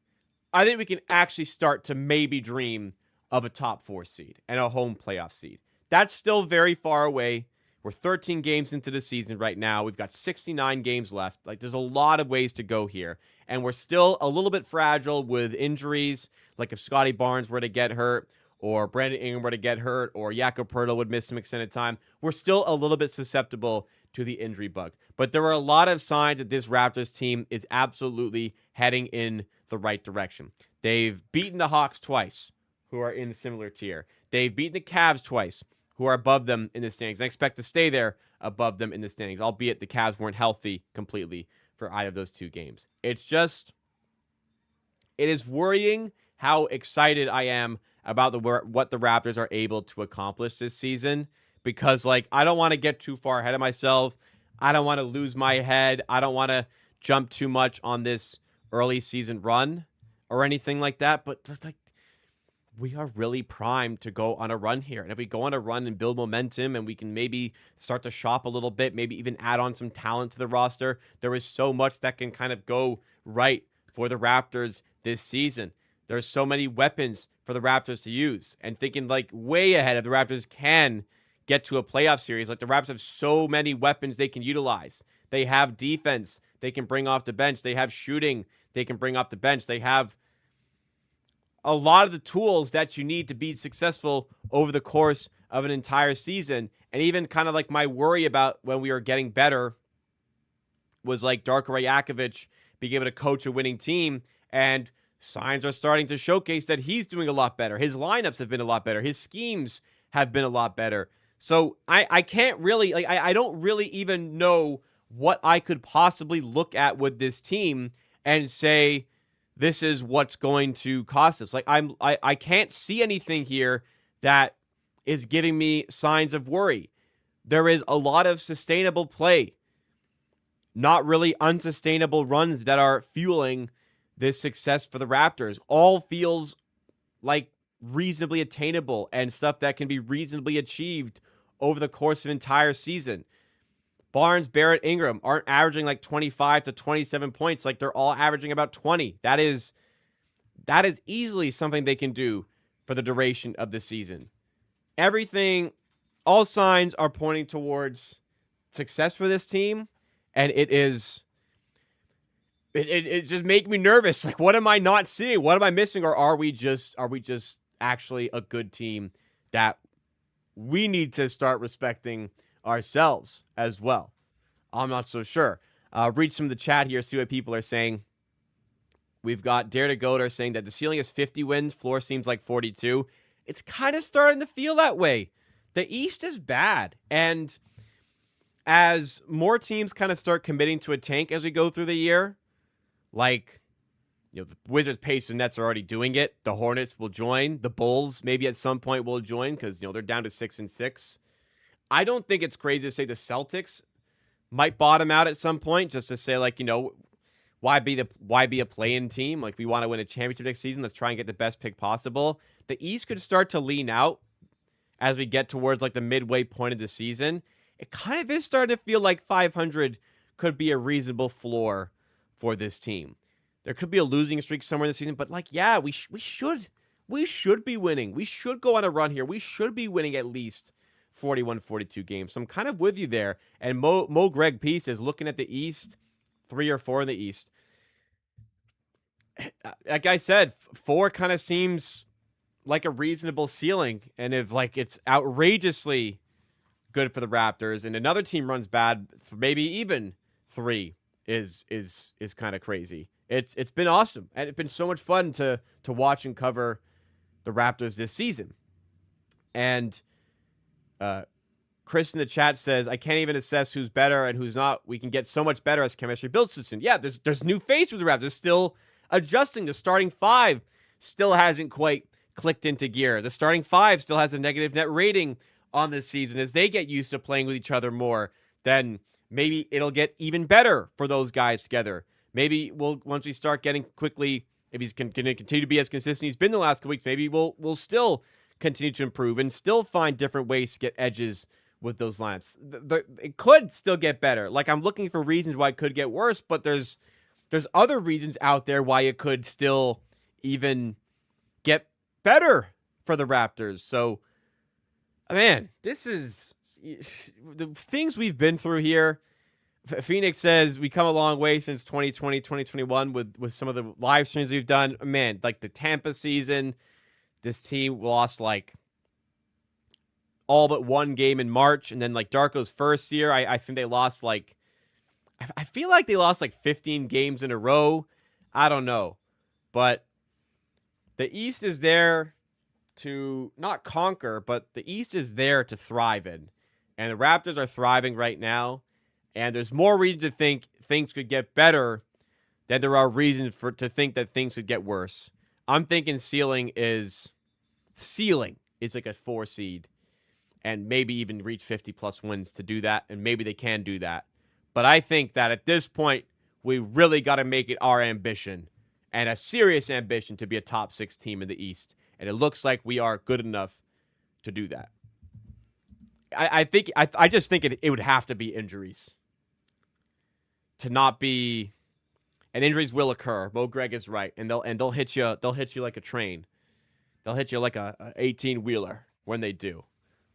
I think we can actually start to maybe dream of a top 4 seed and a home playoff seed. That's still very far away. We're 13 games into the season right now. We've got 69 games left. Like, there's a lot of ways to go here. And we're still a little bit fragile with injuries. Like if Scottie Barnes were to get hurt, or Brandon Ingram were to get hurt, or Jakob Poeltl would miss some extended time, we're still a little bit susceptible to the injury bug. But there are a lot of signs that this Raptors team is absolutely heading in the right direction. They've beaten the Hawks twice, who are in a similar tier. They've beaten the Cavs twice, who are above them in the standings. I expect to stay there above them in the standings, albeit the Cavs weren't healthy completely for either of those 2 games. It is worrying how excited I am about what the Raptors are able to accomplish this season, because like I don't want to get too far ahead of myself. I don't want to lose my head. I don't want to jump too much on this early season run. or anything like that, but just like we are really primed to go on a run here. And if we go on a run and build momentum and we can maybe start to shop a little bit, maybe even add on some talent to the roster, there is so much that can kind of go right for the Raptors this season. There's so many weapons for the Raptors to use, and thinking like way ahead of the Raptors can get to a playoff series. Like the Raptors have so many weapons they can utilize. They have defense they can bring off the bench. They have shooting they can bring off the bench. They have a lot of the tools that you need to be successful over the course of an entire season. And even kind of like my worry about when we were getting better was like Darko Rajakovic being able to coach a winning team, and signs are starting to showcase that he's doing a lot better. His lineups have been a lot better. His schemes have been a lot better. So I can't really, like, I don't really even know what I could possibly look at with this team and say, this is what's going to cost us. Like I can't see anything here that is giving me signs of worry. There is a lot of sustainable play, not really unsustainable runs that are fueling this success for the Raptors. All feels like reasonably attainable and stuff that can be reasonably achieved over the course of an entire season. Barnes, Barrett, Ingram aren't averaging like 25 to 27 points. Like they're all averaging about 20. That is easily something they can do for the duration of the season. Everything, all signs are pointing towards success for this team, and it just makes me nervous. Like, what am I not seeing? What am I missing? Or are we just actually a good team that we need to start respecting ourselves as well? I'm not so sure. Read some of the chat here, see what people are saying. We've got Dare to Goater saying that the ceiling is 50 wins, floor seems like 42. It's kind of starting to feel that way. The East is bad, and as more teams kind of start committing to a tank as we go through the year, like, you know, the Wizards, Pacers, and Nets are already doing it. The Hornets will join. The Bulls maybe at some point will join because, you know, they're down to 6-6. I don't think it's crazy to say the Celtics might bottom out at some point, just to say, like, you know, why be a play-in team? Like, we want to win a championship next season. Let's try and get the best pick possible. The East could start to lean out as we get towards like the midway point of the season. It kind of is starting to feel like 500 could be a reasonable floor for this team. There could be a losing streak somewhere in the season, but like, yeah, we should be winning. We should go on a run here. We should be winning at least 41, 42 games. So I'm kind of with you there. And Mo Greg Peace is looking at the East, 3 or 4 in the East. Like I said, 4 kind of seems like a reasonable ceiling. And if like it's outrageously good for the Raptors and another team runs bad, maybe even 3 is kind of crazy. It's been awesome, and it's been so much fun to watch and cover the Raptors this season. And Chris in the chat says, I can't even assess who's better and who's not. We can get so much better as chemistry builds soon. Yeah, there's new face with the Raptors. Still adjusting. The starting 5 still hasn't quite clicked into gear. The starting 5 still has a negative net rating on this season. As they get used to playing with each other more, then maybe it'll get even better for those guys together. Maybe once we start getting quickly, if he's going to continue to be as consistent he's been the last couple weeks, maybe we'll still continue to improve and still find different ways to get edges with those lineups. It could still get better. Like, I'm looking for reasons why it could get worse, but there's other reasons out there why it could still even get better for the Raptors. So, man, this is the things we've been through here. Phoenix says we come a long way since 2020, 2021 with some of the live streams we've done. Man, like the Tampa season, this team lost like all but one game in March. And then like Darko's first year, I think they lost like, I feel like they lost like 15 games in a row. I don't know. But the East is there to not conquer, but the East is there to thrive in. And the Raptors are thriving right now. And there's more reason to think things could get better than there are reasons to think that things could get worse. I'm thinking ceiling is like a 4 seed and maybe even reach 50+ wins to do that. And maybe they can do that. But I think that at this point, we really got to make it our ambition and a serious ambition to be a top 6 team in the East. And it looks like we are good enough to do that. I just think it would have to be injuries. To not be, and injuries will occur. Mo Greg is right, and they'll hit you like a train. They'll hit you like a 18-wheeler when they do.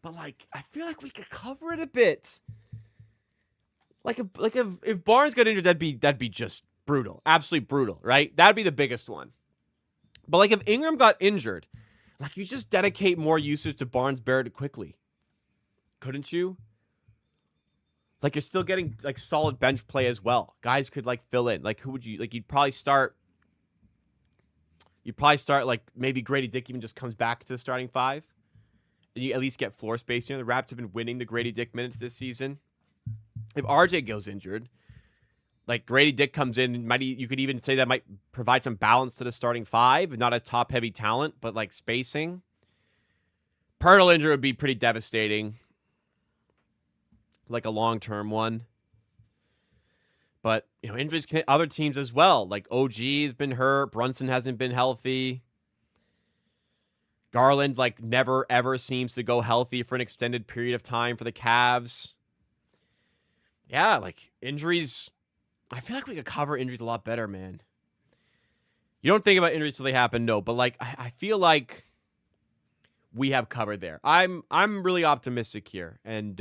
But like I feel like we could cover it a bit. If Barnes got injured, that'd be just brutal. Absolutely brutal, right? That'd be the biggest one. But like if Ingram got injured, like you just dedicate more usage to Barnes, Barrett quickly. Couldn't you? Like you're still getting like solid bench play as well. Guys could like fill in. Like who would you like? You'd probably start like maybe Grady Dick even just comes back to the starting 5. And you at least get floor space. You know the Raptors have been winning the Grady Dick minutes this season. If RJ goes injured, like Grady Dick comes in, you could even say that might provide some balance to the starting 5, not as top heavy talent, but like spacing. Poeltl injury would be pretty devastating. Like a long-term one. But, you know, injuries can hit other teams as well. Like OG has been hurt. Brunson hasn't been healthy. Garland, like, never, ever seems to go healthy for an extended period of time for the Cavs. Yeah, like, injuries. I feel like we could cover injuries a lot better, man. You don't think about injuries till they happen, no. But, like, I feel like we have covered there. I'm really optimistic here. And,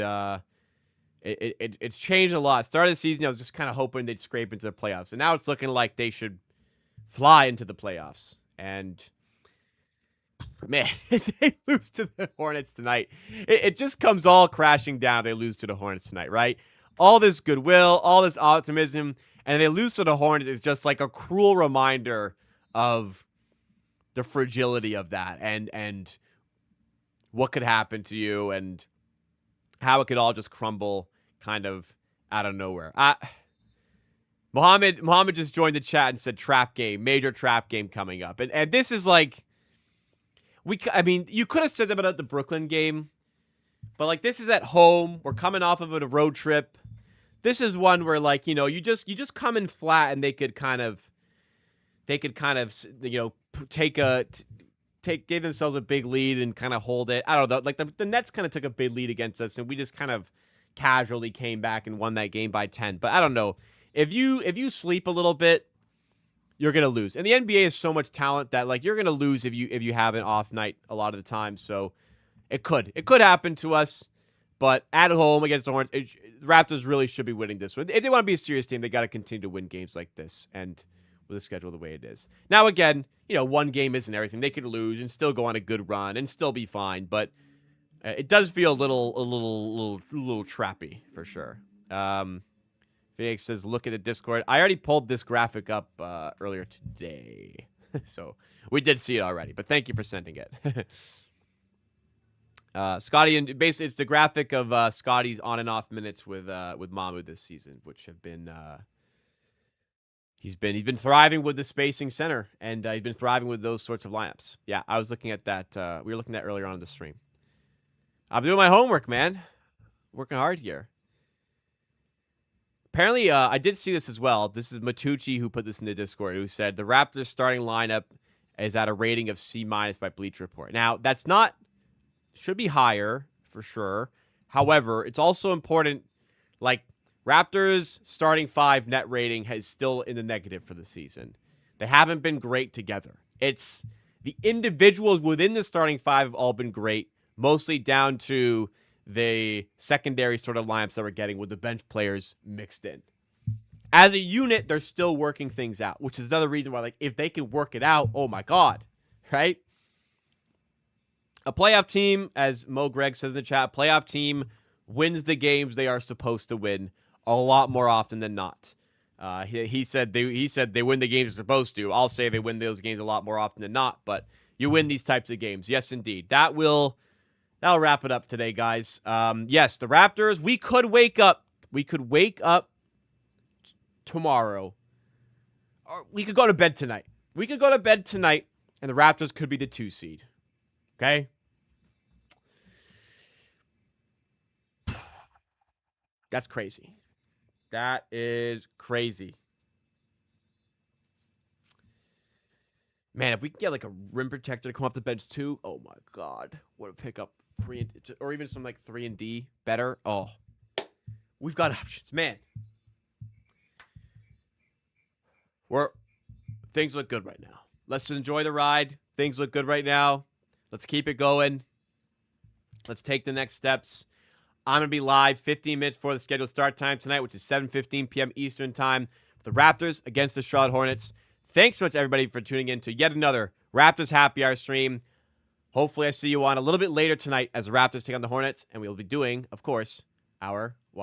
It's changed a lot. Start of the season, I was just kind of hoping they'd scrape into the playoffs. And now it's looking like they should fly into the playoffs. And, man, if they lose to the Hornets tonight, it just comes all crashing down if they lose to the Hornets tonight, right? All this goodwill, all this optimism, and they lose to the Hornets is just like a cruel reminder of the fragility of that and what could happen to you and how it could all just crumble kind of out of nowhere. Mohammed just joined the chat and said trap game, major trap game coming up. And this is like, you could have said that about the Brooklyn game, but like this is at home. We're coming off of a road trip. This is one where like, you know, you just come in flat and they could kind of, you know, give themselves a big lead and kind of hold it. I don't know. Like the Nets kind of took a big lead against us and we just kind of casually came back and won that game by 10. But I don't know. If you sleep a little bit, you're going to lose. And the NBA is so much talent that like you're going to lose if you have an off night a lot of the time. So it could happen to us. But at home against the Hornets, the Raptors really should be winning this one. If they want to be a serious team, they got to continue to win games like this. And with the schedule the way it is. Now, again, you know, one game isn't everything. They could lose and still go on a good run and still be fine. But it does feel a little trappy for sure. Phoenix says, look at the Discord. I already pulled this graphic up earlier today. So we did see it already. But thank you for sending it. Scottie, and basically it's the graphic of Scottie's on and off minutes with Mamu this season, which have been he's been thriving with the spacing center, and he's been thriving with those sorts of lineups. Yeah, I was looking at that. We were looking at that earlier on in the stream. I'm doing my homework, man. Working hard here. Apparently, I did see this as well. This is Matucci who put this in the Discord, who said the Raptors starting lineup is at a rating of C- by Bleacher Report. Now, that's not, should be higher for sure. However, it's also important, like, Raptors starting 5 net rating is still in the negative for the season. They haven't been great together. It's the individuals within the starting 5 have all been great, mostly down to the secondary sort of lineups that we're getting with the bench players mixed in. As a unit, they're still working things out, which is another reason why, like, if they could work it out, oh my God, right? A playoff team, as Mo Greg says in the chat, playoff team wins the games they are supposed to win a lot more often than not. He said they win the games they're supposed to. I'll say they win those games a lot more often than not, but you win these types of games. Yes, indeed. That'll wrap it up today, guys. Yes, the Raptors, we could wake up tomorrow. Or we could go to bed tonight. We could go to bed tonight, and the Raptors could be the 2 seed. Okay? That's crazy. That is crazy. Man, if we can get like a rim protector to come off the bench too, oh my God. What a pickup. Or even some like 3 and D better. Oh, we've got options. Man. Things look good right now. Let's just enjoy the ride. Things look good right now. Let's keep it going. Let's take the next steps. I'm going to be live 15 minutes before the scheduled start time tonight, which is 7:15 p.m. Eastern time. The Raptors against the Charlotte Hornets. Thanks so much, everybody, for tuning in to yet another Raptors Happy Hour stream. Hopefully, I see you on a little bit later tonight as the Raptors take on the Hornets, and we will be doing, of course, our watch.